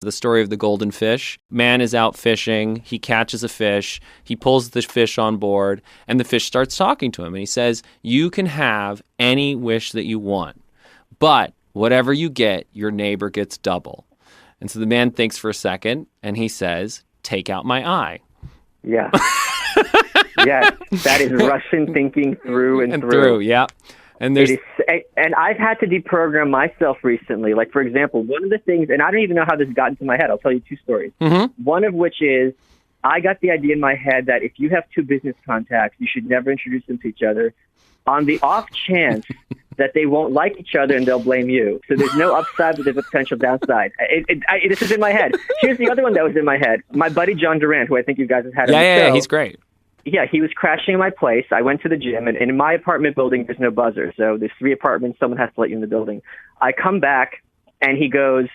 The story of the golden fish. Man is out fishing. He catches a fish. He pulls the fish on board, and the fish starts talking to him. And he says, you can have any wish that you want, but whatever you get, your neighbor gets double. And so the man thinks for a second, and he says, take out my eye. Yeah. Yes, that is Russian thinking through and through. Yeah. And I've had to deprogram myself recently. Like, for example, one of the things, and I don't even know how this got into my head. I'll tell you two stories. Mm-hmm. One of which is I got the idea in my head that if you have two business contacts, you should never introduce them to each other on the off chance that they won't like each other and they'll blame you. So there's no upside, but there's a potential downside. This is in my head. Here's the other one that was in my head. My buddy John Durant, who I think you guys have had on the show. Yeah, he's great. Yeah, he was crashing in my place. I went to the gym, and in my apartment building, there's no buzzer. So there's 3 apartments. Someone has to let you in the building. I come back, and he goes,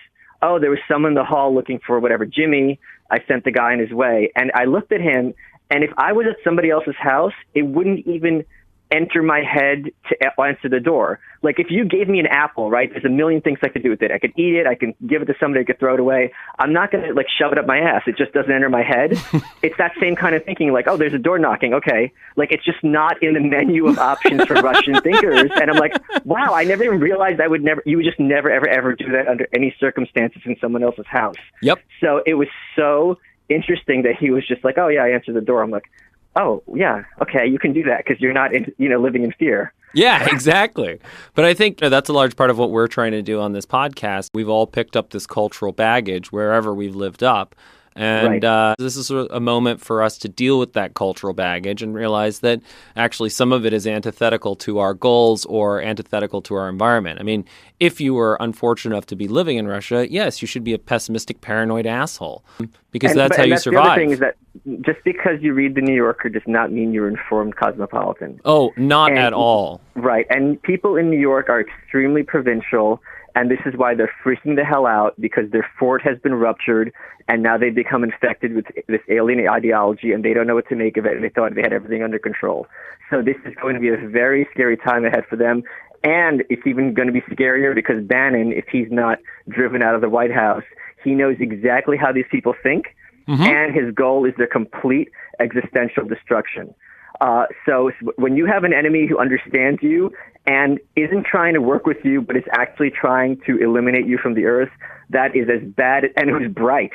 oh, there was someone in the hall looking for whatever, Jimmy. I sent the guy in his way. And I looked at him, and if I was at somebody else's house, it wouldn't even enter my head to answer the door. Like, if you gave me an apple, right, there's a million things I could do with it. I could eat it. I can give it to somebody. I could throw it away. I'm not going to, like, shove it up my ass. It just doesn't enter my head. It's that same kind of thinking, like, oh, there's a door knocking. Okay. Like, it's just not in the menu of options for Russian thinkers. And I'm like, wow, I never even realized you would just never, ever, ever do that under any circumstances in someone else's house. Yep. So it was so interesting that he was just like, oh, yeah, I answered the door. I'm like, oh, yeah, okay, you can do that because you're not, living in fear. Yeah, exactly. But I think that's a large part of what we're trying to do on this podcast. We've all picked up this cultural baggage wherever we've lived up. And this is a moment for us to deal with that cultural baggage and realize that actually some of it is antithetical to our goals or antithetical to our environment. I mean, if you were unfortunate enough to be living in Russia, yes, you should be a pessimistic, paranoid asshole because that's how you survive. The other thing is that just because you read The New Yorker does not mean you're informed cosmopolitan. Oh, not at all. Right. And people in New York are extremely provincial. And this is why they're freaking the hell out, because their fort has been ruptured, and now they've become infected with this alien ideology, and they don't know what to make of it, and they thought they had everything under control. So this is going to be a very scary time ahead for them, and it's even going to be scarier because Bannon, if he's not driven out of the White House, he knows exactly how these people think, and his goal is their complete existential destruction. So when you have an enemy who understands you and isn't trying to work with you, but is actually trying to eliminate you from the earth, that is as bad, and who's bright,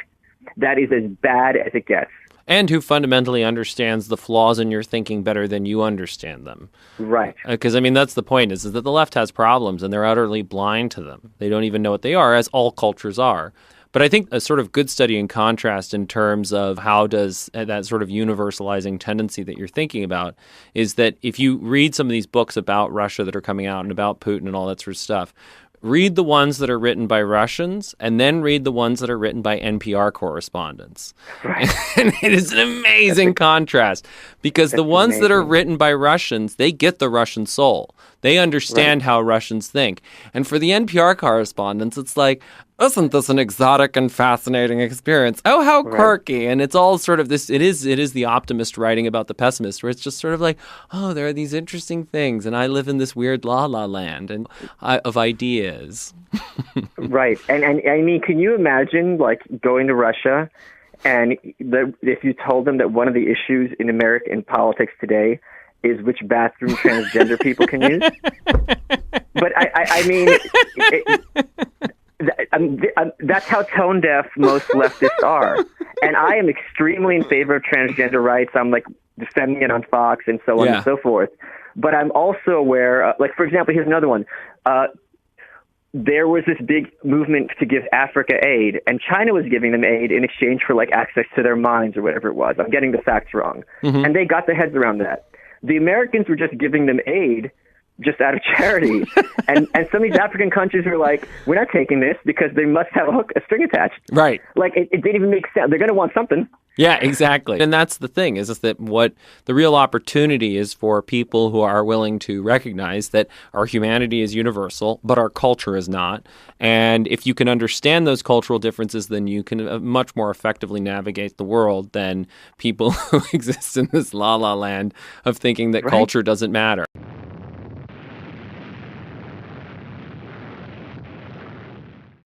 that is as bad as it gets. And who fundamentally understands the flaws in your thinking better than you understand them. Right. Because, that's the point, is that the left has problems, and they're utterly blind to them. They don't even know what they are, as all cultures are. But I think a sort of good study in contrast in terms of how does that sort of universalizing tendency that you're thinking about is that if you read some of these books about Russia that are coming out and about Putin and all that sort of stuff, read the ones that are written by Russians and then read the ones that are written by NPR correspondents. Right. And it is an amazing contrast because the ones that are written by Russians, they get the Russian soul. They understand how Russians think. And for the NPR correspondents, it's like, isn't this an exotic and fascinating experience? Oh, how quirky. And it's all sort of this, it is the optimist writing about the pessimist, where it's just sort of like, oh, there are these interesting things, and I live in this weird la-la land of ideas. Right. And I mean, can you imagine, like, going to Russia, and if you told them that one of the issues in American politics today is which bathroom transgender people can use? But I mean, that's how tone deaf most leftists are. And I am extremely in favor of transgender rights. I'm like defending it on Fox and so on and so forth. But I'm also aware, like, for example, here's another one. There was this big movement to give Africa aid, and China was giving them aid in exchange for, like, access to their mines or whatever it was. I'm getting the facts wrong. And they got their heads around that. The Americans were just giving them aid just out of charity. and some of these African countries were like, we're not taking this because they must have a string attached. Right. Like, it didn't even make sense. They're going to want something. Yeah, exactly. And that's the thing, is that what the real opportunity is for people who are willing to recognize that our humanity is universal, but our culture is not. And if you can understand those cultural differences, then you can much more effectively navigate the world than people who exist in this la-la land of thinking that culture doesn't matter.